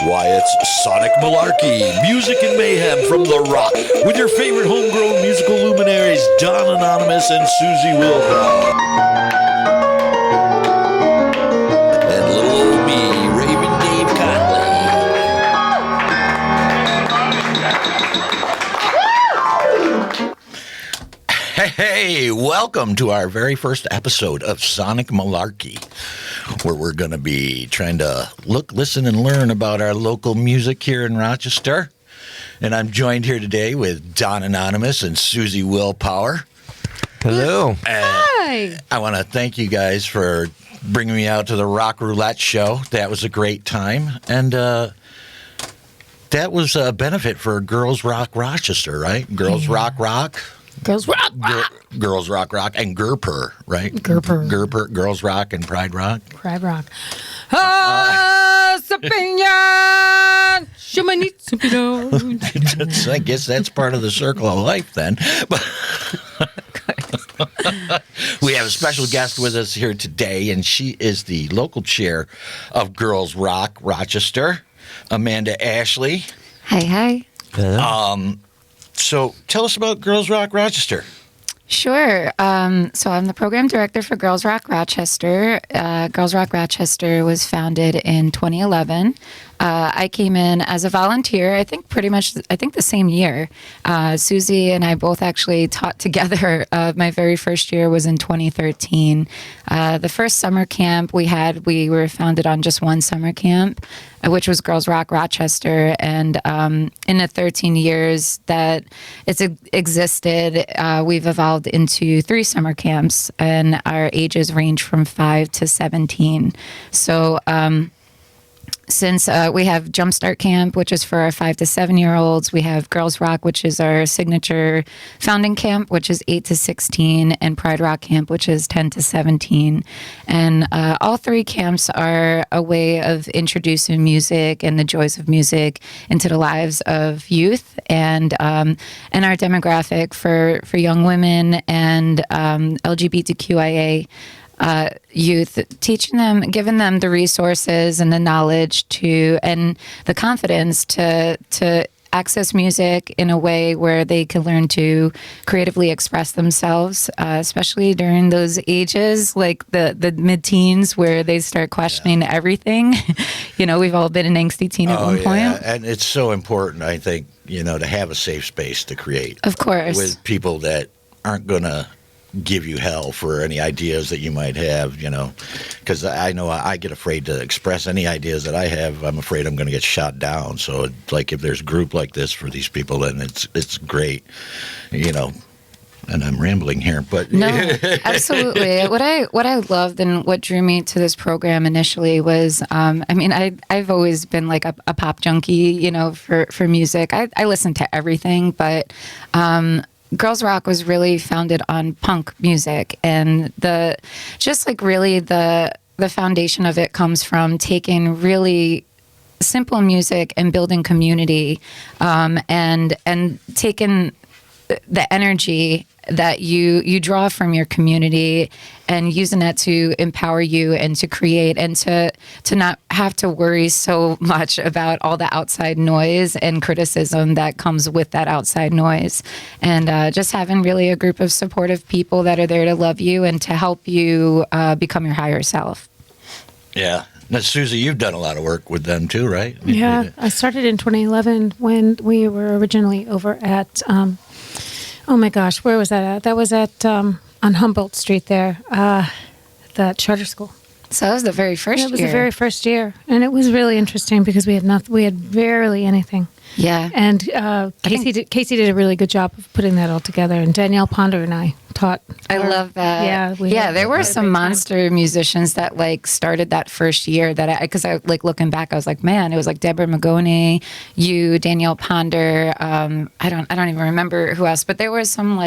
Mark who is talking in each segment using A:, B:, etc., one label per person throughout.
A: Why, it's Sonic Malarkey, music and mayhem from The Rock, with your favorite homegrown musical luminaries, Don Anonymous and Susie Wilbur. And little old me, Raven Dave Conley. Hey, welcome to our very first episode of Sonic Malarkey, where we're going to be trying to look, listen, and learn about our local music here in Rochester. And I'm joined here today with Don Anonymous and Susie Willpower.
B: Hello.
C: Hi.
A: I want to thank you guys for bringing me out to the Rock Roullette show. That was a great time. And that was a benefit for Girls Rock Rochester, right? Girls Rock.
C: Girls Rock.
A: Girls Rock, and Gerper, right?
C: Gerper.
A: Girls Rock and Pride Rock.
C: Pride Rock.
A: I guess that's part of the circle of life then. But we have a special guest with us here today, and she is the local chair of Girls Rock Rochester, Amanda Ashley.
D: Hi.
A: So tell us about Girls Rock Rochester.
D: Sure. So I'm the program director for Girls Rock Rochester. Girls Rock Rochester was founded in 2011. I came in as a volunteer, I think the same year. Susie and I both actually taught together. My very first year was in 2013. The first summer camp we were founded on just one summer camp, which was Girls Rock Rochester. And in the 13 years that it's existed, we've evolved into 3 summer camps, and our ages range from 5 to 17. So since we have Jumpstart Camp, which is for our 5 to 7-year-olds, we have Girls Rock, which is our signature founding camp, which is 8 to 16, and Pride Rock Camp, which is 10 to 17. And all 3 camps are a way of introducing music and the joys of music into the lives of youth and our demographic for young women and LGBTQIA youth, teaching them, giving them the resources and the knowledge and the confidence to access music in a way where they can learn to creatively express themselves, especially during those ages, like the mid-teens, where they start questioning everything. We've all been an angsty teen at one point.
A: And it's so important, I think, to have a safe space to create.
D: Of course.
A: With people that aren't going to give you hell for any ideas that you might have, because I know I get afraid to express any ideas that I have. I'm afraid I'm going to get shot down. So like if there's a group like this for these people, then it's great, and I'm rambling here, but
D: no, absolutely. What I loved and what drew me to this program initially was, I've always been like a pop junkie, for music. I listen to everything, but Girls Rock was really founded on punk music, and the foundation of it comes from taking really simple music and building community, and taking the energy that you draw from your community and using that to empower you and to create and to not have to worry so much about all the outside noise and criticism that comes with that outside noise, and just having really a group of supportive people that are there to love you and to help you become your higher self.
A: Yeah. Now, Susie, you've done a lot of work with them too, right?
C: Yeah, I started in 2011 when we were originally over at oh my gosh, where was that at? That was at on Humboldt Street there, the charter school.
D: So that was the very first year.
C: It was the very first year, and it was really interesting because we had barely anything.
D: Yeah.
C: And Casey did a really good job of putting that all together, and Danielle Ponder and I taught.
D: I love that.
C: Yeah,
D: there were some monster musicians that started that first year because I looking back, I was like, man, it was like Deborah Magone, you, Danielle Ponder. I don't even remember who else, but there were some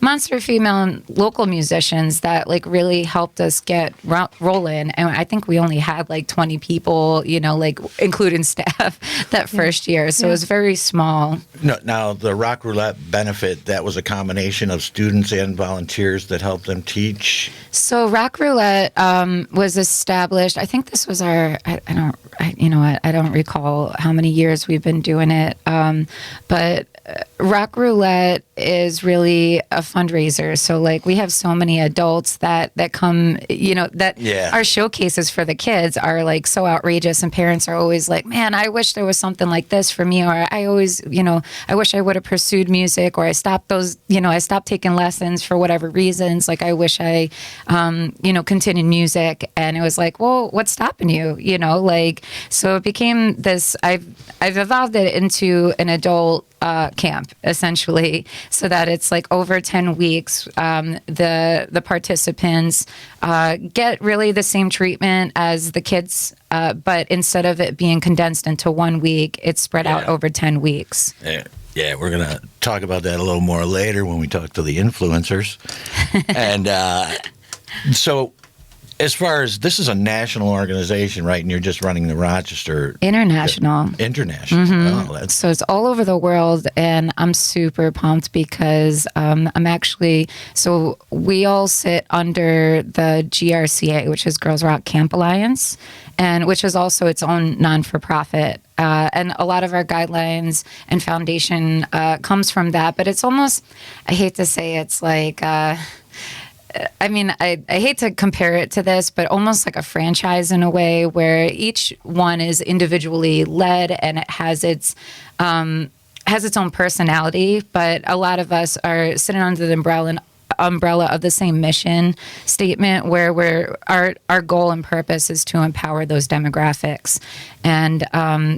D: monster female and local musicians that really helped us get rolling. happen. And I think we only had like 20 people, you know, like including staff that first year. So it was very small.
A: No, now, the Rock Roullette benefit, that was a combination of students and volunteers that helped them teach?
D: So Rock Roullette was established. I think this was our. I don't recall how many years we've been doing it. But Rock Roullette is really a fundraiser. So like we have so many adults that come, you know, that our showcases for the kids are like so outrageous, and parents are always like, man, I wish there was something like this for me, or I always, you know, I wish I would have pursued music, or I stopped taking lessons for whatever reasons. Like I wish I, continued music. And it was like, well, what's stopping you? You know, like, so it became this, I've evolved it into an adult camp, essentially, so that it's like over 10 weeks. The participants get really the same treatment as the kids, but instead of it being condensed into 1 week, it's spread out over 10 weeks.
A: Yeah, we're going to talk about that a little more later when we talk to the influencers. And so as far as, this is a national organization, right? And you're just running the Rochester.
D: International.
A: International.
D: Mm-hmm.
A: Oh,
D: so it's all over the world, and I'm super pumped because I'm actually, so we all sit under the GRCA, which is Girls Rock Camp Alliance, and which is also its own non-for-profit. And a lot of our guidelines and foundation comes from that, but it's almost, I hate to say it's like, I hate to compare it to this, but almost like a franchise in a way, where each one is individually led and it has its own personality. But a lot of us are sitting under the umbrella of the same mission statement, where our goal and purpose is to empower those demographics and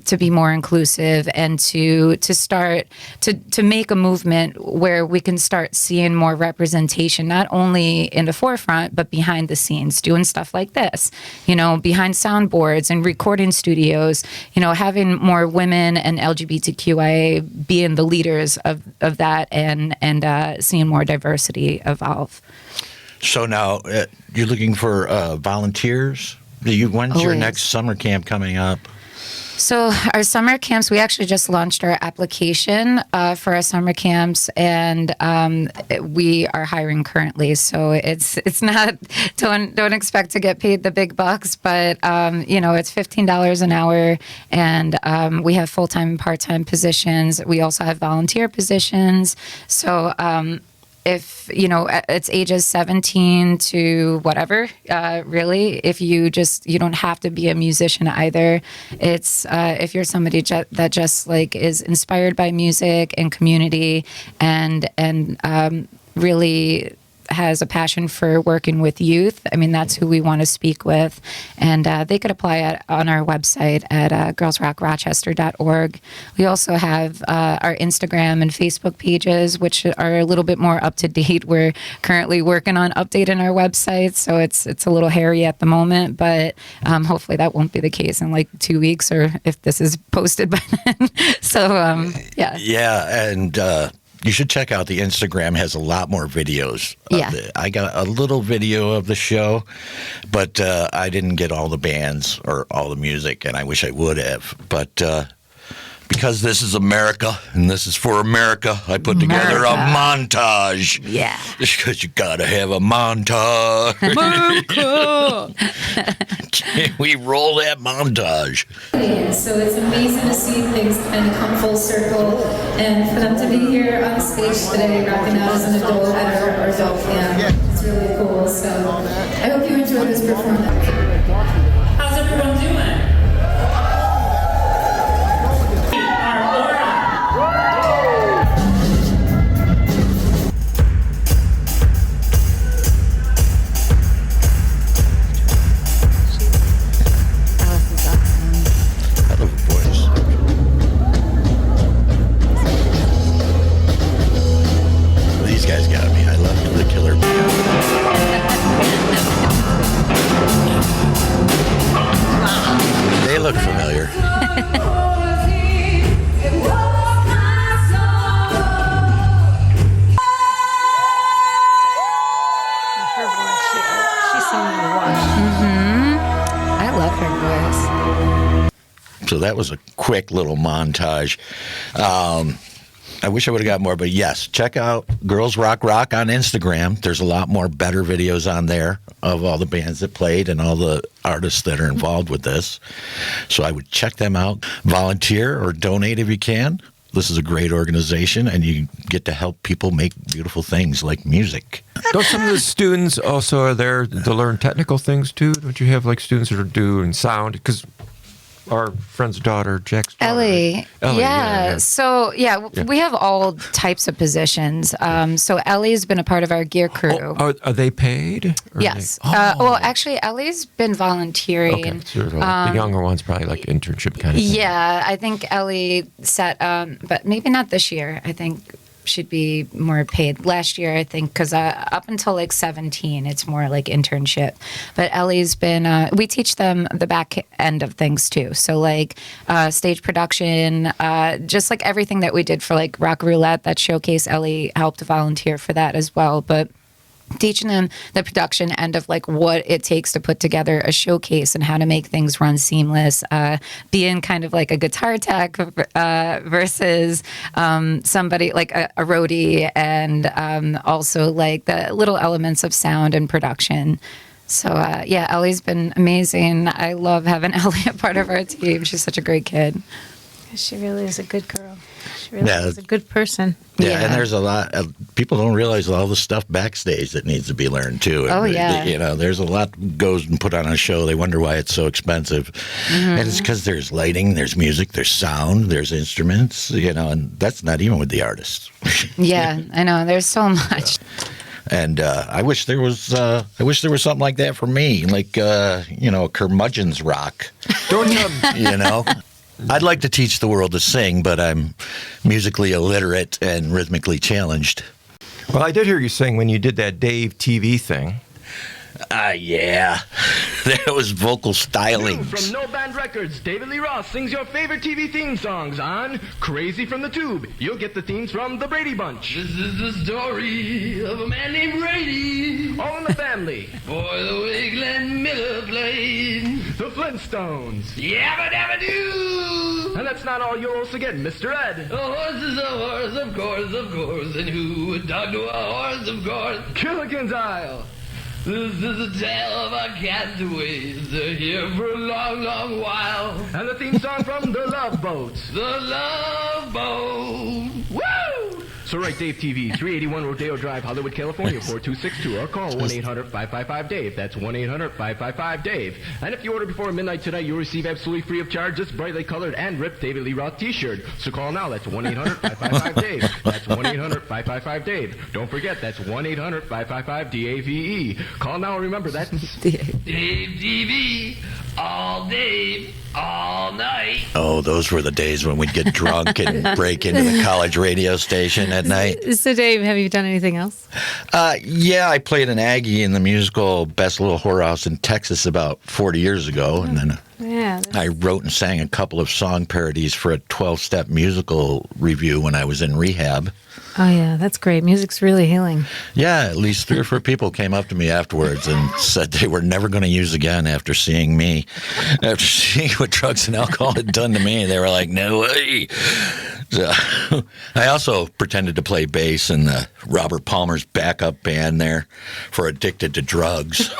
D: to be more inclusive, and to start to make a movement where we can start seeing more representation, not only in the forefront but behind the scenes, doing stuff like this, you know, behind soundboards and recording studios, you know, having more women and LGBTQIA being the leaders of that, and seeing more diversity evolve.
A: So now you're looking for volunteers? When's your next summer camp coming up?
D: So our summer camps, we actually just launched our application for our summer camps, and we are hiring currently. So it's not, don't expect to get paid the big bucks, but it's $15 an hour, and we have full-time and part-time positions. We also have volunteer positions. So if, it's ages 17 to whatever, really, if you don't have to be a musician either. It's, if you're somebody that just like is inspired by music and community, and really has a passion for working with youth, that's who we want to speak with. And they could apply on our website at girlsrockrochester.org. We also have our Instagram and Facebook pages, which are a little bit more up to date. We're currently working on updating our website, so it's a little hairy at the moment, but hopefully that won't be the case in like 2 weeks, or if this is posted by then. So, yeah.
A: Yeah, and you should check out the Instagram. Has a lot more videos. I got a little video of the show, but I didn't get all the bands or all the music, and I wish I would have. But because this is America and this is for America, I put together a montage.
D: Yeah.
A: Because you gotta have a montage. America. Can we roll that montage?
B: So it's amazing to see things kind of come full circle, and for them to be here on stage today, rocking out as an adult at our adult camp. It's really cool. So I hope you enjoy this performance.
E: How's everyone doing? Our aura.
A: I love her voice. These guys got me. I love the killer band. that was a quick little montage. I wish I would have got more, but yes, check out Girls Rock Rock on Instagram. There's a lot more better videos on there of all the bands that played and all the artists that are involved with this. So I would check them out. Volunteer or donate if you can. This is a great organization, and you get to help people make beautiful things like music.
F: Don't some of the students also are there to learn technical things too? Don't you have like students that are doing sound? Because our friend's daughter, Jack's daughter.
D: Ellie.
F: Ellie, yeah.
D: So, we have all types of positions. So, Ellie's been a part of our gear crew.
F: Oh, are they paid? Or
D: Yes.
F: Are they,
D: Well, actually, Ellie's been volunteering.
F: okay. So the younger ones probably like internship kind of thing.
D: Yeah, I think Ellie set, but maybe not this year. I think she'd be more paid. Last year, I think, because up until like 17, it's more like internship. But Ellie's been, we teach them the back end of things too. So like stage production, just like everything that we did for like Rock Roullette, that showcase, Ellie helped volunteer for that as well. But teaching them the production end of like what it takes to put together a showcase and how to make things run seamless, being kind of like a guitar tech versus somebody like a roadie, and also like the little elements of sound and production. So Ellie's been amazing. I love having Ellie a part of our team. She's such a great kid.
C: She really is a good girl. She really
A: Yeah.
C: is a good person.
A: Yeah, and there's a lot. People don't realize all the stuff backstage that needs to be learned too.
D: Oh, yeah.
A: You know, there's a lot goes and put on a show. They wonder why it's so expensive, and it's because there's lighting, there's music, there's sound, there's instruments. You know, and that's not even with the artists.
D: Yeah, I know. There's so much.
A: And I wish there was something like that for me, like a curmudgeon's rock.
F: Don't you?
A: You know. I'd like to teach the world to sing, but I'm musically illiterate and rhythmically challenged.
F: Well, I did hear you sing when you did that Dave TV thing.
A: Yeah. That was vocal styling.
G: New from No Band Records, David Lee Roth sings your favorite TV theme songs on Crazy from the Tube. You'll get the themes from The Brady Bunch.
H: This is the story of a man named Brady.
G: All in the Family.
H: Boy, the way Glenn Miller played.
G: The Flintstones.
H: Yabba dabba doo!
G: And that's not all, you'll also get Mr. Ed.
H: A horse is a horse, of course, of course. And who would talk to a horse, of course?
G: Gilligan's Isle.
H: This is a tale of our castaways. They're here for a long, long while.
G: And the theme song from The Love Boat.
H: The Love Boat.
G: Woo! So write Dave TV, 381 Rodeo Drive, Hollywood, California, 4262, or call 1-800-555-DAVE. That's 1-800-555-DAVE. And if you order before midnight tonight, you'll receive absolutely free of charge this brightly colored and ripped David Lee Roth t-shirt. So call now. That's 1-800-555-DAVE. That's 1-800-555-DAVE. Don't forget, that's 1-800-555-DAVE. Call now and remember, that's
H: Dave TV. All Dave. All night.
A: Oh, those were the days when we'd get drunk and break into the college radio station at night.
C: So, Dave, have you done anything else?
A: Yeah, I played an Aggie in the musical Best Little Whorehouse in Texas about 40 years ago, and then
C: Yeah.
A: I wrote and sang a couple of song parodies for a 12-step musical review when I was in rehab.
C: Oh, yeah, that's great. Music's really healing.
A: Yeah, at least 3 or 4 people came up to me afterwards and said they were never going to use again after seeing me. After seeing what drugs and alcohol had done to me, they were like, no way. So, I also pretended to play bass in the Robert Palmer's backup band there for Addicted to Drugs.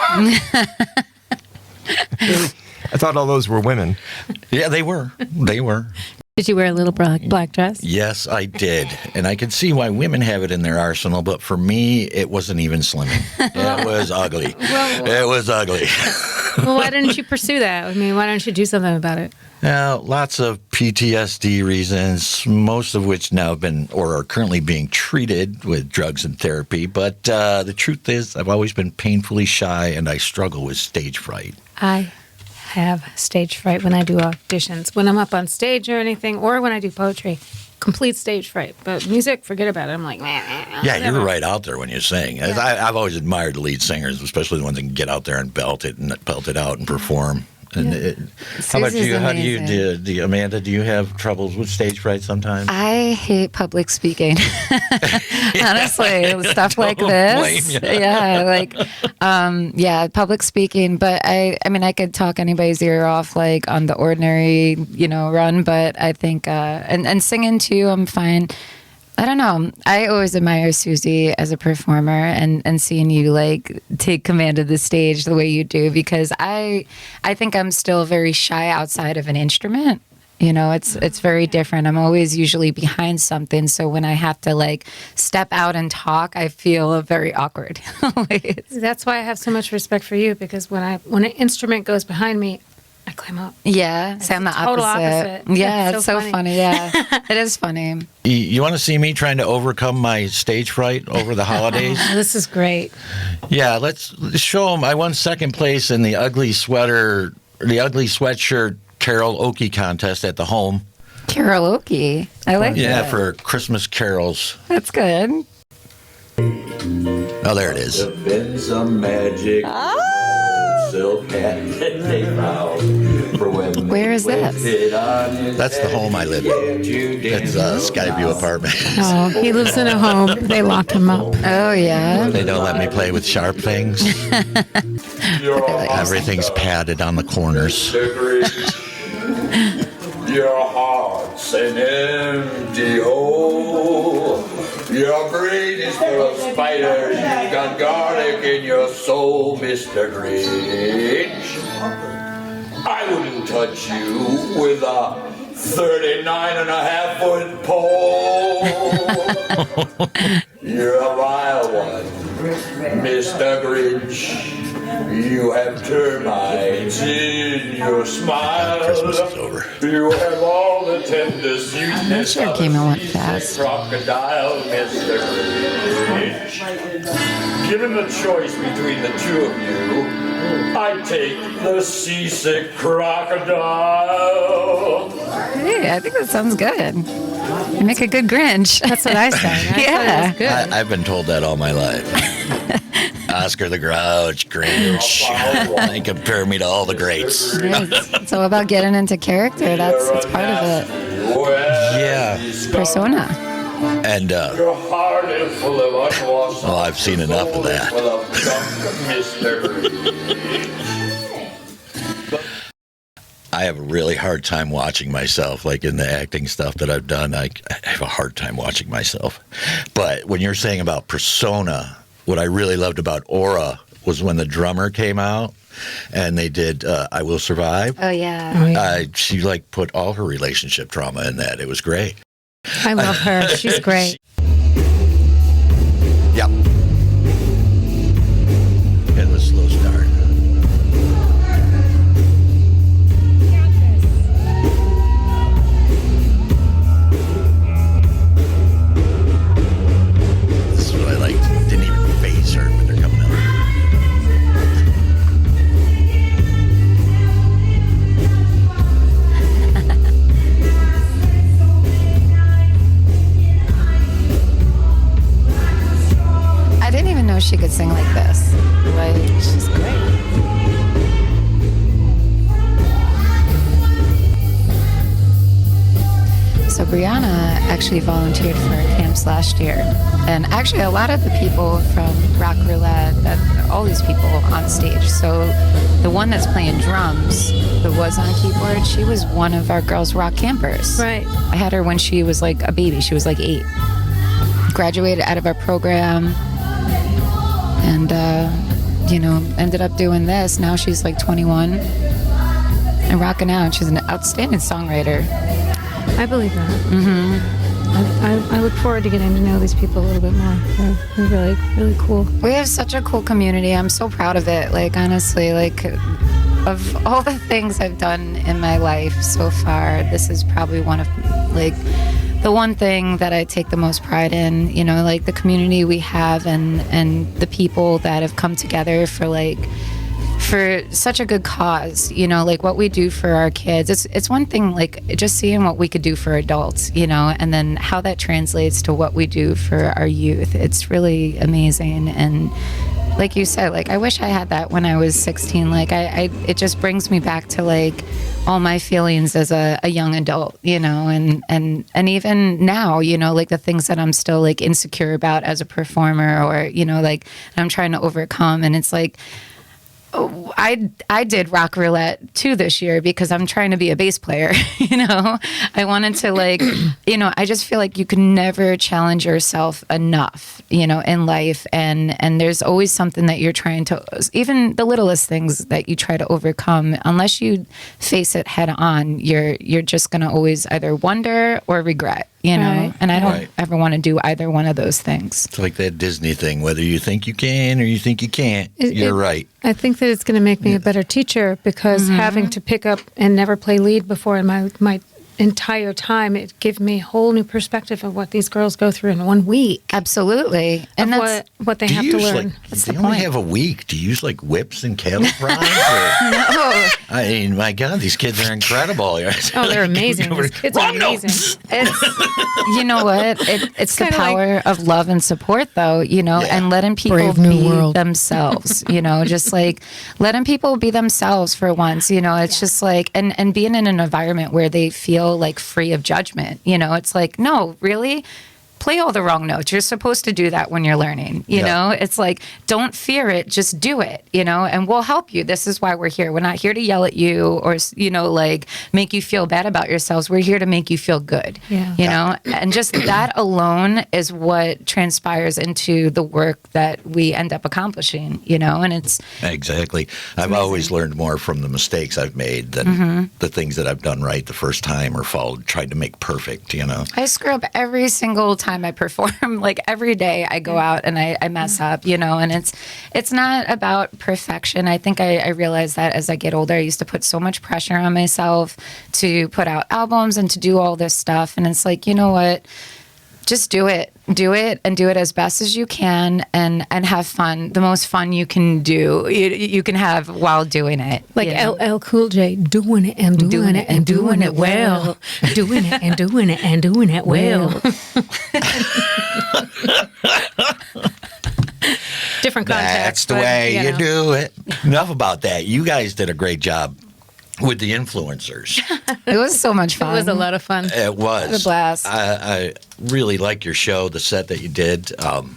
F: I thought all those were women.
A: Yeah, they were. They were.
C: Did you wear a little black dress?
A: Yes, I did. And I could see why women have it in their arsenal, but for me, it wasn't even slimming. It was ugly. It was ugly.
C: Well, why didn't you pursue that? I mean, why don't you do something about it?
A: Now, lots of PTSD reasons, most of which now have been or are currently being treated with drugs and therapy. But the truth is, I've always been painfully shy, and I struggle with stage fright.
C: I have stage fright when I do auditions. When I'm up on stage or anything, or when I do poetry, complete stage fright. But music, forget about it. I'm like,
A: Yeah, you're right out there when you sing. I've always admired the lead singers, especially the ones that can get out there and belt it out and perform. And how about
D: Susie's
A: you? How do you
D: amazing.
A: do? Amanda, do you have troubles with stage fright sometimes?
D: I hate public speaking. Honestly, stuff like
A: Don't
D: this.
A: blame ya.
D: Yeah, like, public speaking. But I mean, I could talk anybody's ear off, like on the ordinary, run. But I think, and singing too, I'm fine. I don't know. I always admire Susie as a performer and seeing you like take command of the stage the way you do, because I think I'm still very shy outside of an instrument. It's very different. I'm always usually behind something, so when I have to like step out and talk, I feel very awkward.
C: That's why I have so much respect for you, because when an instrument goes behind me, I climb up.
D: Yeah, so I'm the
C: total opposite.
D: Yeah,
C: That's
D: it's
C: so
D: so
C: funny.
D: funny. Yeah, it is funny.
A: You want to see me trying to overcome my stage fright over the holidays?
C: This is great.
A: Yeah, let's show them. I won second place in the ugly sweatshirt karaoke contest at the home.
D: Karaoke. I like
A: Yeah,
D: that.
A: for Christmas carols.
D: That's good.
A: Oh, there it is.
I: Been some magic silk hat that they found for when
D: Where is this?
A: That's the home I live in. It's Skyview Apartment.
C: Oh, he lives in a home. They lock him up.
D: Oh yeah.
A: They don't let me play with sharp things. Everything's padded on the corners.
I: Your heart's an empty hole. Your brain is full of spiders. You've got garlic in your soul, Mr. Grinch. I wouldn't touch you with a 39.5-foot pole. You're a vile one, Mr. Grinch. You have termites in your smile.
A: Christmas is over.
I: You have all the tender sweetness
D: Sure
I: of
D: came and
I: a
D: went
I: seasick
D: fast.
I: crocodile, Mr. Grinch. Given the choice between the two of you, I'd take the seasick crocodile.
D: Hey, I think that sounds good. You make a good Grinch.
C: That's what I said.
D: Yeah.
C: Good.
A: I've been told that all my life. Oscar the Grouch, Grinch. They compare me to all the greats.
D: Yeah, it's all about getting into character. That's part of it.
A: Yeah.
D: Persona.
A: And,
I: Your heart is full of unwashed.
A: well, I've seen enough of that.
I: Full of junk, Mr. Grinch.
A: I have a really hard time watching myself, like in the acting stuff that I've done. I have a hard time watching myself. But when you're saying about persona, what I really loved about Aura was when the drummer came out and they did I Will Survive.
D: Oh yeah.
A: She like put all her relationship trauma in that. It was great.
C: I love her. She's great.
A: Yep. It was a slow start. This is what I liked. Didn't even phase her when they're coming out.
D: I didn't even know she could sing like this. Like, she's great. So Brianna actually volunteered for camps last year. And actually a lot of the people from Rock Roullette, all these people on stage. So the one that's playing drums, that was on keyboard, she was one of our Girls Rock campers.
C: Right.
D: I had her when she was like a baby. She was like 8. Graduated out of our program and, ended up doing this. Now she's like 21 and rocking out. She's an outstanding songwriter.
C: I believe that. Mm-hmm. I look forward to getting to know these people a little bit more. They're really, really cool.
D: We have such a cool community. I'm so proud of it. Like, honestly, like, of all the things I've done in my life so far, this is probably one of, like, the one thing that I take the most pride in, like the community we have and the people that have come together for such a good cause, like what we do for our kids. It's one thing, like just seeing what we could do for adults, and then how that translates to what we do for our youth. It's really amazing. And like you said, like I wish I had that when I was 16. Like it just brings me back to like all my feelings as a young adult, you know, and even now, you know, like the things that I'm still like insecure about as a performer, or, you know, like I'm trying to overcome. And it's like, I did Rock Roullette too this year because I'm trying to be a bass player, you know. I wanted to like, you know, I just feel like you can never challenge yourself enough, you know, in life, and there's always something that you're trying to, even the littlest things that you try to overcome, unless you face it head on, you're just going to always either wonder or regret, you know.
C: Right.
D: And I don't ever want to do either one of those things.
A: It's like that Disney thing. Whether you think you can or you think you can't, you're right.
C: I think that it's going to make me a better teacher because having to pick up and never play lead before in my entire time, it gave me a whole new perspective of what these girls go through in 1 week.
D: Absolutely. And
C: Of
D: that's
C: what they
A: Do
C: have
A: you
C: to
A: use,
C: learn.
A: like,
D: That's
A: they
D: the
A: only
D: point.
A: have a week. Do you use like whips and cattle prods? I mean, my God, these kids are incredible.
C: Oh, they're amazing. These kids are
A: Wrong
C: amazing.
A: notes.
D: It's, you know what? It's the
C: kinda
D: power of love and support, though, you know,
A: Yeah.
D: and letting people
C: Brave new
D: be
C: world.
D: themselves, you know, just like letting people be themselves for once, you know, it's just like, and being in an environment where they feel like free of judgment, you know, it's like, no, really? Play all the wrong notes. You're supposed to do that when you're learning, you
A: Yeah.
D: know? It's like, don't fear it, just do it, you know? And we'll help you. This is why we're here. We're not here to yell at you or, you know, like make you feel bad about yourselves. We're here to make you feel good,
C: Yeah.
D: you know? And just that alone is what transpires into the work that we end up accomplishing, you know? And it's,
A: Exactly. I've always learned more from the mistakes I've made than the things that I've done right the first time or tried to make perfect, you know?
D: I screw up every single time I perform. Like every day I go out and I mess up, you know, and it's not about perfection. I think I realized that as I get older. I used to put so much pressure on myself to put out albums and to do all this stuff. And it's like, you know what? Just do it and do it as best as you can and have fun. The most fun you can do, you can have while doing it.
C: Like
D: you know?
C: LL Cool J, doing it and doing it and doing it well. Doing it and doing it and doing it well. Different
A: That's
C: context.
A: the
C: but,
A: way you
C: know.
A: do it. Enough about that. You guys did a great job with the influencers.
D: It was so much fun.
C: It was a lot of fun.
A: It was.
D: It was a blast.
A: I really like your show, the set that you did. In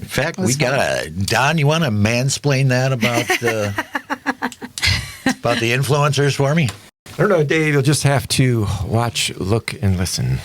A: fact, we got Don, you want to mansplain that about about the influencers for me?
F: I don't know, Dave. You'll just have to watch, look, and listen.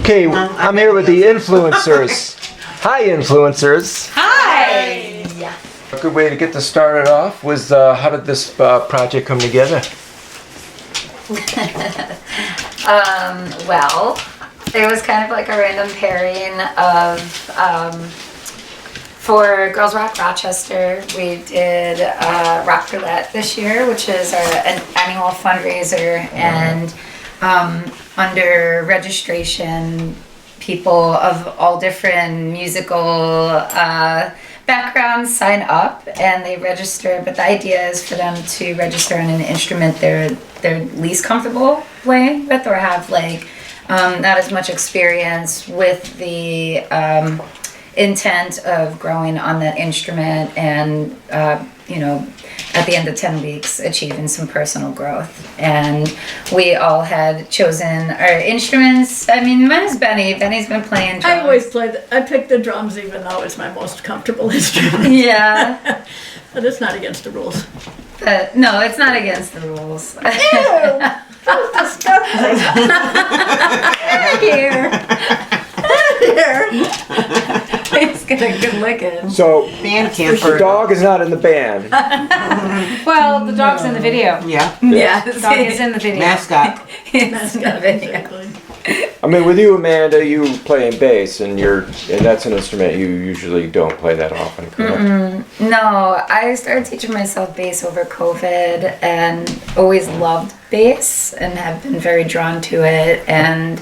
F: Okay, I'm here with the influencers. Hi, influencers. Hi. A good way to get this started off was how did this project come together?
D: Well, it was kind of like a random pairing of For Girls Rock Rochester, we did Rock Roullette this year, which is an annual fundraiser, and under registration, people of all different musical backgrounds sign up and they register, but the idea is for them to register on an instrument they're least comfortable playing with or have like not as much experience with the intent of growing on that instrument and at the end of 10 weeks achieving some personal growth. And we all had chosen our instruments. I mean, mine's Benny. Benny's been playing drums.
J: I always I pick the drums even though it's my most comfortable instrument.
D: Yeah.
J: But it's not against the rules.
D: But no, it's not against the rules.
J: Ew! That's disgusting.
D: Here.
J: Here.
D: It's got a good licking.
F: So
K: Band
F: the
K: camper.
F: dog is not in the band.
C: Well, the dog's in the video.
K: Yeah.
D: Yeah.
C: The dog is in the video.
K: Mascot.
D: It's in the video.
J: Exactly.
F: I mean, with you, Amanda, you playing bass, and that's an instrument you usually don't play that often, correct?
D: No, I started teaching myself bass over COVID and always loved bass and have been very drawn to it. And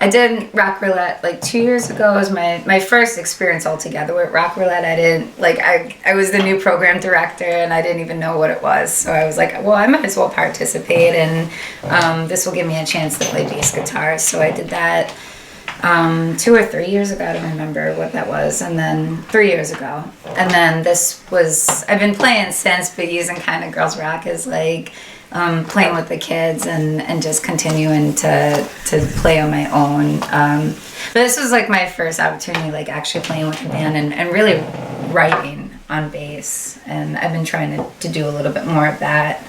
D: I did Rock Roullette like 2 years ago. It was my first experience altogether with Rock Roullette. I didn't like I was the new program director and I didn't even know what it was. So I was like, well, I might as well participate and this will give me a chance to play bass guitar. So I did that 2 or 3 years ago. I don't remember what that was. And then 3 years ago. And then I've been playing since, but using kind of Girls Rock as like playing with the kids and just continuing to play on my own. But this was like my first opportunity, like actually playing with a band and really writing on bass. And I've been trying to do a little bit more of that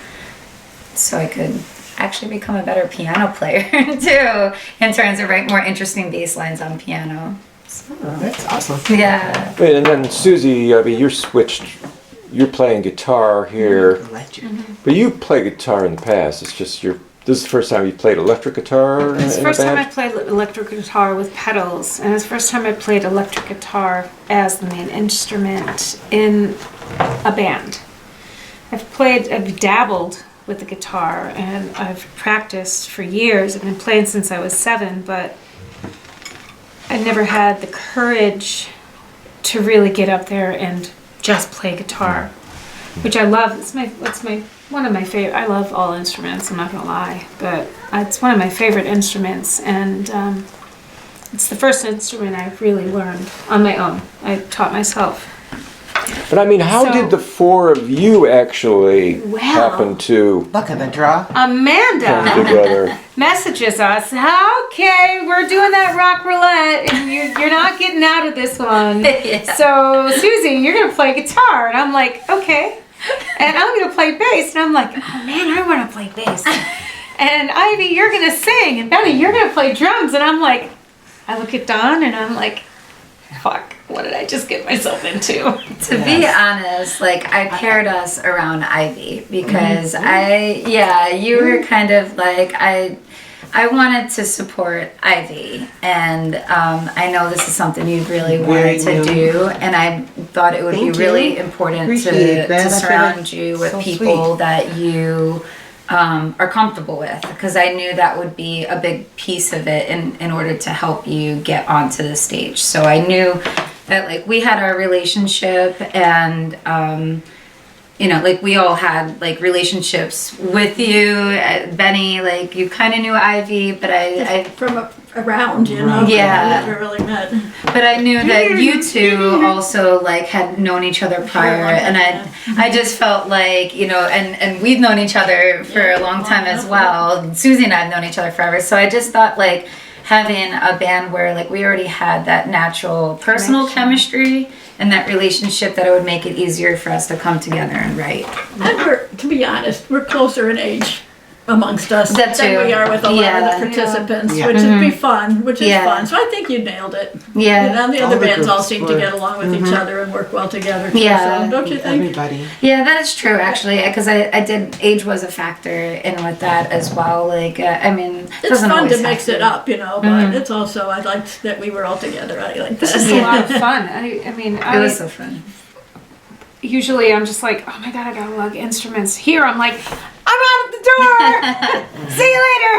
D: so I could actually become a better piano player too, in terms of write more interesting bass lines on piano. So,
K: That's awesome.
D: yeah.
F: Wait, and then Susie, I mean, you're playing guitar here,
K: Electric.
F: but you play guitar in the past. It's just this is the first time you played electric guitar in
C: It's the
F: a
C: first time I
F: band?
C: played electric guitar with pedals, and it's the first time I played electric guitar as the main instrument in a band. I've dabbled with the guitar, and I've practiced for years. I've been playing since I was 7, but I never had the courage to really get up there and just play guitar, which I love. It's one of my favorite. I love all instruments. I'm not gonna lie, but it's one of my favorite instruments, and it's the first instrument I've really learned on my own. I taught myself.
F: But I mean, how
C: So-
F: did the four of you actually happen to
K: Buck of a draw.
C: Amanda
F: come together?
C: messages us, okay, we're doing that Rock Roulette, and you're not getting out of this one.
D: Yeah.
C: So, Susie, you're going to play guitar. And I'm like, okay. And I'm going to play bass. And I'm like, oh, man, I want to play bass. And Ivy, you're going to sing. And Benny, you're going to play drums. And I'm like, I look at Dawn, and I'm like, fuck, what did I just get myself into?
D: To be honest, like I paired us around Ivy because you were kind of like I wanted to support Ivy, and I know this is something you really wanted to do, and I thought it would
K: Thank
D: be really
K: you.
D: important
K: Appreciate
D: to
K: that. That's
D: surround you with
K: so
D: people
K: sweet.
D: that you are comfortable with, because I knew that would be a big piece of it in order to help you get onto the stage. So I knew that like we had our relationship, and like we all had like relationships with you. Benny, like you kind of knew Ivy, but I
J: From around, you know.
D: Yeah.
J: We never really met.
D: but I knew that you two also like had known each other prior, and I just felt like, and we've known each other for a long time as well. Susie and I have known each other forever, so I just thought like having a band where like we already had that natural personal chemistry and that relationship, that it would make it easier for us to come together and write.
J: And to be honest, we're closer in age. amongst us
D: That
J: than
D: too.
J: we are with a lot
D: Yeah.
J: of the participants,
K: Yeah.
J: which would be fun, which is
D: Yeah.
J: fun. So I think you nailed it.
D: Yeah.
J: You know, the
K: All
J: other
K: the
J: bands all
K: groups
J: seem to
K: were-
J: get along with each other and work well together. Too,
D: Yeah.
J: so don't you think?
K: Everybody.
D: Yeah, that is true actually, because I did, age was a factor in with that as well. Like, I mean,
J: It's
D: doesn't
J: fun
D: always
J: to mix
D: have
J: it up, you know, but it's also, I liked that we were all together. I like
C: This is
J: that.
C: a lot of fun. I mean,
D: It was so fun.
C: usually I'm just like, oh my god, I gotta lug instruments. Here I'm like, I'm out of the door. See you later.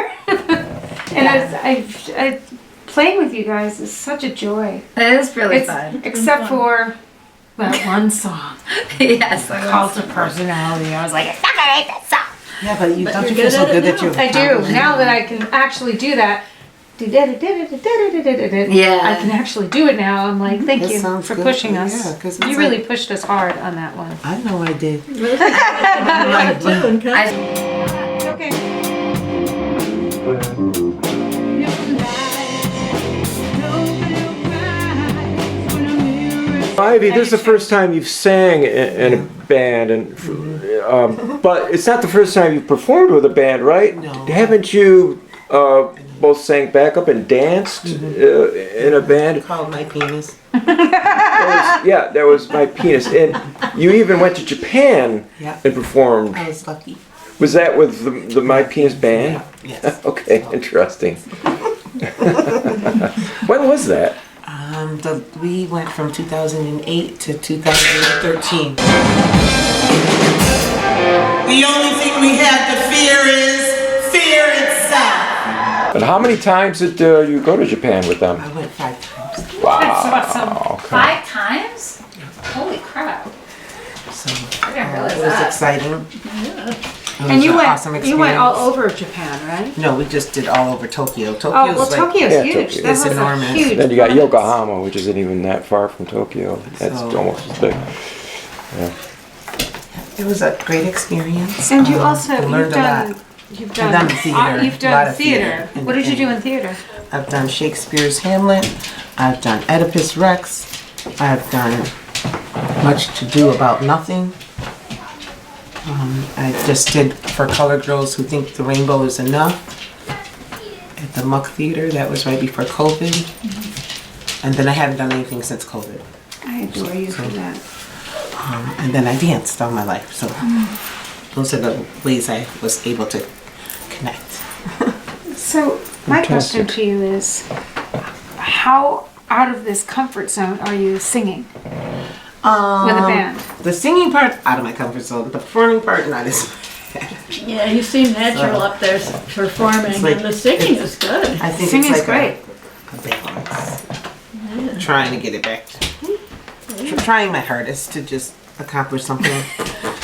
C: And playing with you guys is such a joy.
D: It is really
C: It's
D: fun.
C: except for that one song,
D: Yes,
C: Cult of Personality. I was like, I'm not gonna hate that song.
K: Yeah, but you don't you
J: you're
K: feel so
J: good
K: good
J: at
K: that you.
C: I do. Now that I can actually do that.
D: Yeah.
C: I can actually do it now. I'm like, thank
K: That
C: you
K: sounds
C: for
K: good.
C: pushing
K: Yeah,
C: us.
K: 'cause it's
C: You really pushed us hard on that one.
K: I know I did.
J: Right, too, and kind of-
C: Okay.
F: Ivy, this is the first time you've sang in a band, and but it's not the first time you've performed with a band, right?
K: No.
F: Haven't you both sang backup and danced in a band?
K: Called my penis.
F: That was My Penis, and you even went to Japan
K: Yeah.
F: and performed.
K: I was lucky.
F: Was that with the My Penis band?
K: Yes.
F: Okay, interesting. When was that?
K: We went from 2008 to 2013.
L: The only thing we have to fear is fear itself.
F: And how many times did you go to Japan with them?
K: I went 5 times.
C: That's awesome.
F: Okay.
D: 5 times? Holy crap.
K: So
D: I didn't realize
K: it was
D: that.
K: exciting. It
C: And
K: was
C: you
K: an
C: went,
K: awesome
C: you went all
K: experience.
C: over Japan, right?
K: No, we just did all over Tokyo.
C: Oh,
K: Tokyo's
C: well,
K: like,
C: Tokyo's
F: Yeah,
C: huge.
F: Tokyo.
C: That
K: It's
C: was
K: enormous.
C: a huge.
F: Then you got
C: province.
F: Yokohama, which isn't even that far from Tokyo. That's
K: So-
F: almost as big.
K: It was a great experience.
C: And you also,
K: I learned a lot.
C: you've
K: I've
C: done
K: done theater,
C: you've
K: a lot
C: done
K: of
C: theater.
K: theater.
C: What did you do in theater?
K: I've done Shakespeare's Hamlet. I've done Oedipus Rex. I've done Much to Do About Nothing. I just did For Color Girls Who Think the Rainbow is Enough at the Muck Theater. That was right before COVID. And then I haven't done anything since COVID.
C: I adore you for that.
K: And then I danced all my life. So those are the ways I was able to connect.
C: So my question to you is, how out of this comfort zone are you singing with a band?
K: The singing part, out of my comfort zone. The performing part, not as bad.
J: Yeah, you seem natural up there performing,
K: like-
J: and the singing is good.
K: I think
C: Singing's
K: it's like
C: great.
K: a balance. Trying to get it back. Trying my hardest to just accomplish something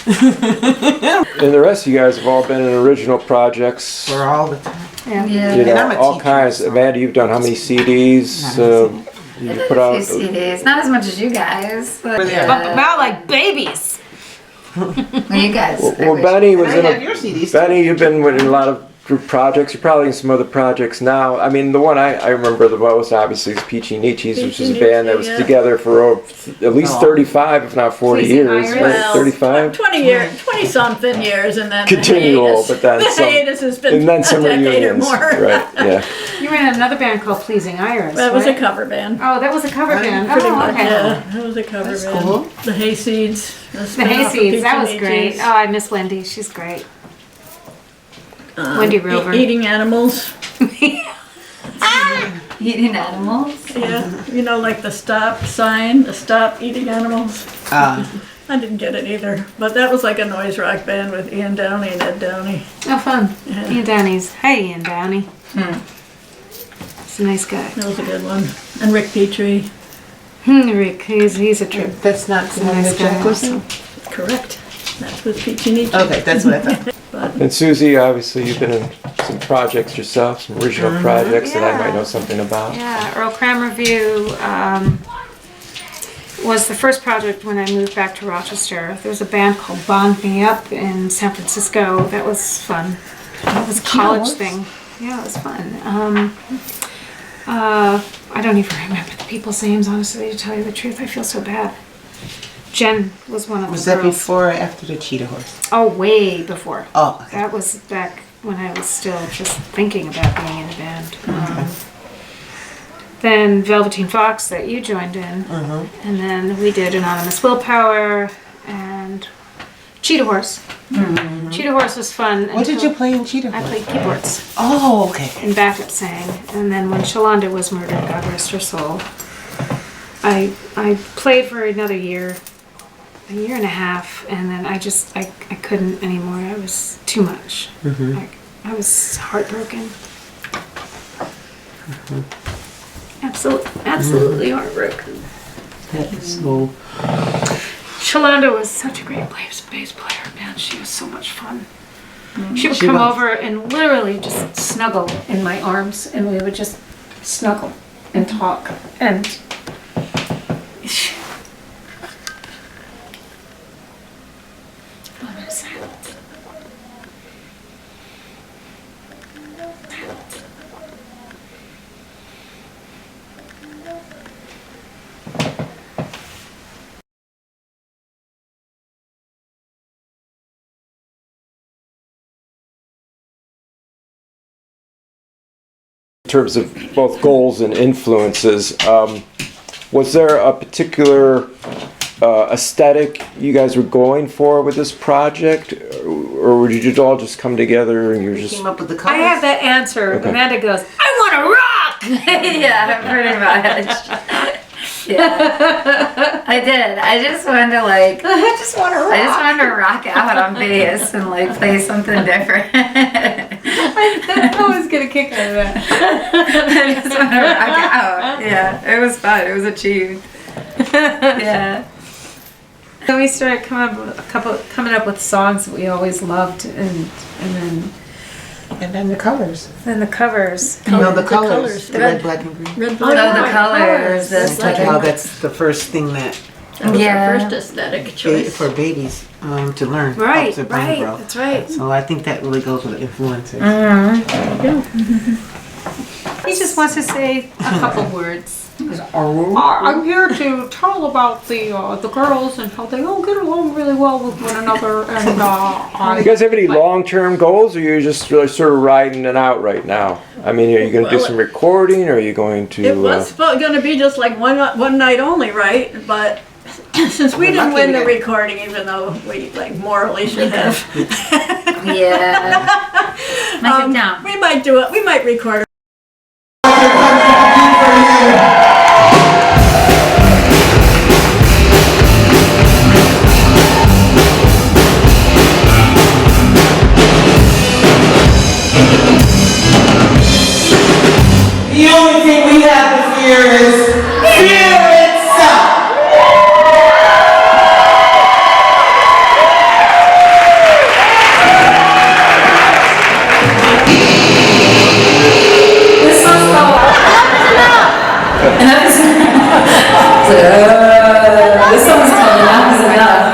F: And the rest of you guys have all been in original projects.
K: for all the time.
C: Yeah.
F: You
K: And I'm
F: know,
K: a
F: all
K: teacher,
F: kinds.
K: so-
F: Amanda, you've done how many CDs? You put
D: A
F: out.
D: few CDs. Not as much as you guys. But,
C: About like babies.
D: you guys. I
F: Well,
D: wish-
F: Benny was
K: I
F: in
K: have your CDs.
F: Benny, you've been in a lot of group projects. You're probably in some other projects now. I mean, the one I remember the most, obviously, is Peachy Nietzsche's, which is a band that was
J: Yeah.
F: together for at least 35, if not 40
C: Pleasing
F: years.
C: Iris.
F: Right?
J: Well,
F: 35?
J: 20-something years, and then
F: Continual, but then
J: the
F: some-
J: hiatus has been
F: And then some
J: a decade or
F: reunions.
J: more.
F: Right, yeah.
C: You were in another band called Pleasing Iris.
J: That was a
C: right?
J: cover band.
C: Oh, that was a cover band.
J: Pretty
C: Oh,
J: much,
C: okay.
J: yeah. That was a cover
K: That's
J: band.
K: cool.
J: The Hayseeds.
C: The Hayseeds, that was great. Oh, I miss Wendy. She's great. Wendy Rover.
J: Eating animals.
D: Eating animals.
J: Yeah, you know, like the stop sign, the stop eating animals. I didn't get it either, but that was like a noise rock band with Ian Downey and Ed Downey.
C: Oh, fun.
J: Yeah.
C: Ian Downey's. Hey, Ian Downey. He's a nice guy.
J: That was a good one. And Rick Petrie.
C: Rick, he's a trip.
K: That's not the
C: He's a
K: one
C: nice
K: that Jack
C: guy
K: was in?
C: also.
J: Correct. That's with Peachy Nietzsche.
K: Okay, that's what I thought.
F: And Susie, obviously, you've been in some projects yourself, some original projects that I might know something about.
C: Yeah, Earl Cram Review was the first project when I moved back to Rochester. There was a band called Bond Me Up in San Francisco. That was fun. That was a college thing. Yeah, it was fun. I don't even remember the people's names, honestly, to tell you the truth. I feel so bad. Jen was one of
K: Was
C: the
K: that
C: girls.
K: before or after the Cheetah Horse?
C: Oh, way before.
K: Oh, okay.
C: That was back when I was still just thinking about being in a band. Then Velveteen Fox that you joined in, and then we did Anonymous Willpower and Cheetah Horse. Cheetah Horse was fun.
K: What did you play in Cheetah Horse?
C: I played keyboards.
K: Oh, okay.
C: And backup sang. And then when Shalonda was murdered, God rest her soul, I played for another year, a year and a half, and then I couldn't anymore. It was too much. I was heartbroken. Absolutely heartbroken.
K: That is so.
C: Shalonda was such a great bass player, man. She was so much fun. She would
K: She
C: come
K: was.
C: over and literally just snuggle in my arms, and we would just snuggle and talk. And
F: In terms of both goals and influences, was there a particular aesthetic you guys were going for with this project, or did you all just come together and you're just?
K: Came up with the
C: I
K: colors.
C: have that answer.
F: Okay.
C: Amanda goes, "I want to rock."
D: Yeah, pretty much. Yeah, I did. I just wanted to I just wanted to rock out on bass and like play something different.
C: I always get a kick out of that.
D: I just wanted to rock out. Yeah, it was fun. It was achieved. Yeah.
C: Then we started coming up with songs that we always loved, and
K: then the colors.
C: then the covers.
K: No, the
J: The
K: colors.
J: colors.
K: The red, black, and green.
J: Red,
C: Oh,
J: black,
C: the
J: white.
C: colors.
K: That's like how that's the first thing that
J: That was
D: Yeah.
J: our first aesthetic choice.
K: for babies to learn.
C: Right,
K: helps their brain
C: right.
K: grow.
C: That's right.
K: So I think that really goes with influences.
C: He just wants to say a couple words.
M: I'm here to tell about the girls and how they all get along really well with one another. And
F: You guys have any long-term goals, or you're just really sort of riding it out right now? I mean, are you going to do
J: Well,
F: some recording, or are you going to?
J: It was going to be just like one night only, right? But since we didn't win the recording, even though we like morally should have,
D: Yeah. Make it down.
J: we might do it. We might record it.
L: The only thing we have to fear is fear itself.
B: This song's called Enough is This song's called Enough is Enough.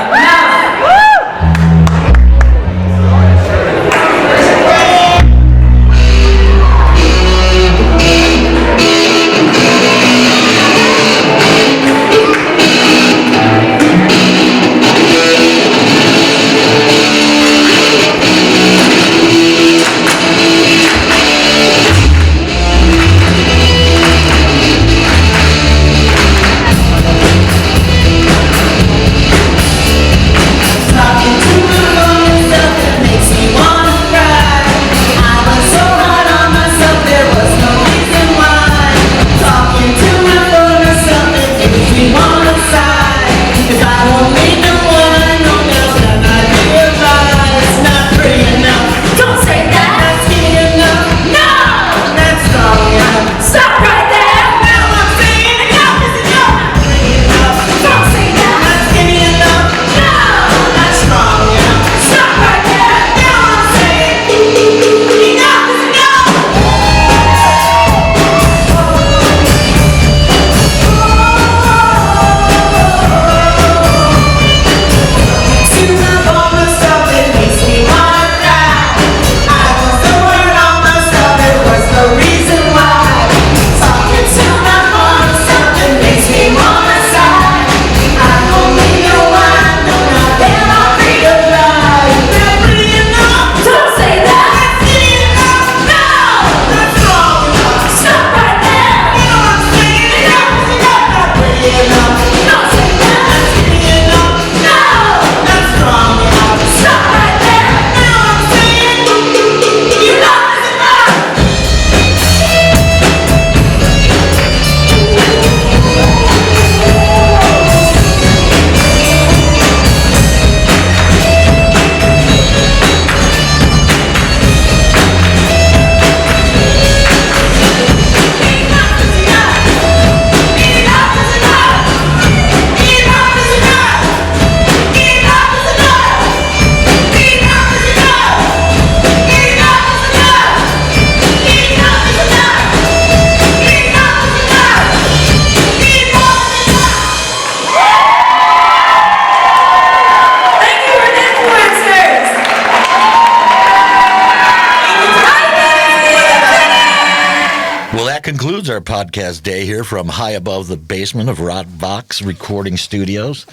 A: that concludes our podcast day here from high above the basement of Rock Vox Recording Studios.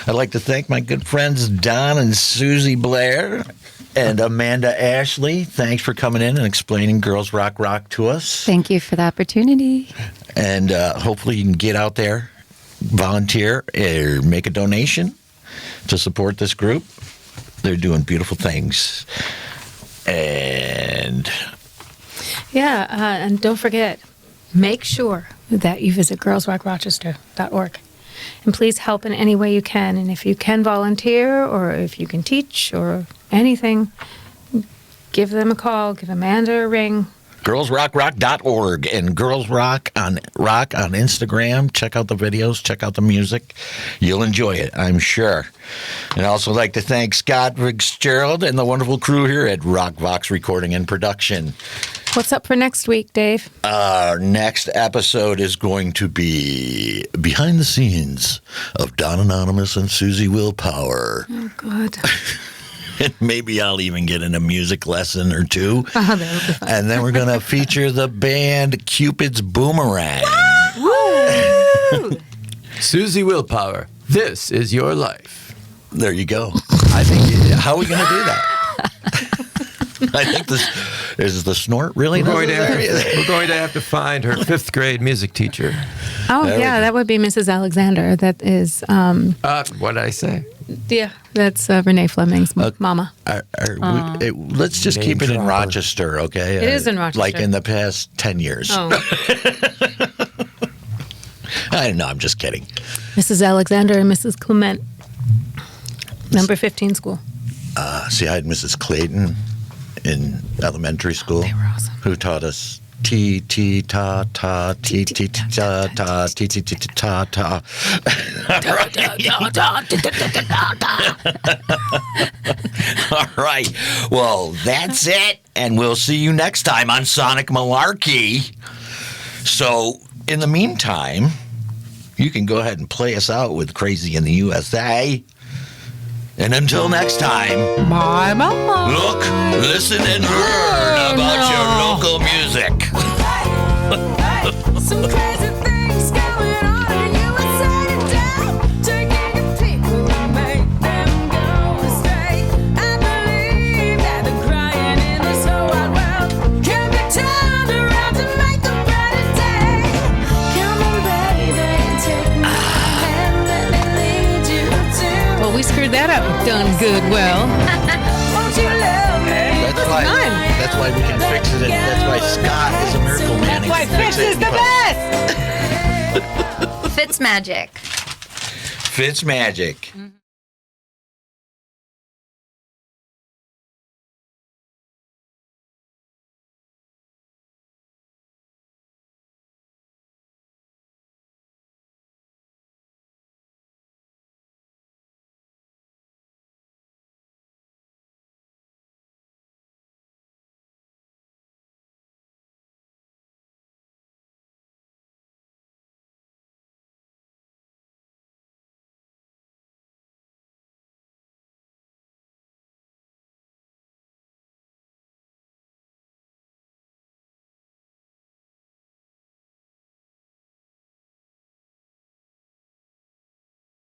A: I'd like to thank my good friends Don and Susie Blair and Amanda Ashley. Thanks for coming in and explaining Girls Rock Rock to us.
D: Thank you for the opportunity.
A: And hopefully you can get out there, volunteer, or make a donation to support this group. They're doing beautiful things. And
C: and don't forget, make sure that you visit girlsrockrochester.org. And please help in any way you can. And if you can volunteer or if you can teach or anything, give them a call, give Amanda a ring.
A: girlsrockrock.org and Girls Rock on Instagram. Check out the videos, check out the music. You'll enjoy it, I'm sure. And I'd also like to thank Scott Fitzgerald and the wonderful crew here at Rock Vox Recording and Production.
C: What's up for next week, Dave?
A: Our next episode is going to be behind the scenes of Don Anonymous and Susie Willpower.
C: Oh, God.
A: And maybe I'll even get in a music lesson or two.
C: Oh, that'll be fun.
A: And then we're going to feature the band Cupid's Boomerang.
C: Woo!
N: Susie Willpower, this is your life.
A: There you go. I think, how are we going to do that? I think this is the snort really.
N: We're going to have to find her 5th grade music teacher.
C: Oh, that would be Mrs. Alexander. That is...
N: What'd I say?
C: Yeah, that's Renee Fleming's mama.
A: Let's just keep it in Rochester, okay?
C: It is in Rochester.
A: Like in the past 10 years.
C: Oh.
A: I know, I'm just kidding.
C: Mrs. Alexander and Mrs. Clement. Number 15 school.
A: See, I had Mrs. Clayton in elementary school.
C: They were awesome.
A: Who taught us T T ta ta T T ta ta T T ta ta. All right. Well, that's it, and we'll see you next time on Sonic Malarkey. So, in the meantime, you can go ahead and play us out with Crazy in the USA. And until next time,
C: bye-bye.
A: Look, listen, and learn about your local music.
O: Some crazy things going on in USA today. Taking the people and make them go astray. I believe that the crying in this whole wide world can be turned around to make a better day. Come on, baby, take my hand, let me lead you to.
C: Well, we screwed that up. Done good, well.
O: Won't you love me?
A: That's why we can fix it. And that's why Scott is a miracle man.
C: That's why Fitz is the best.
D: Fitz magic.
A: Fitz magic.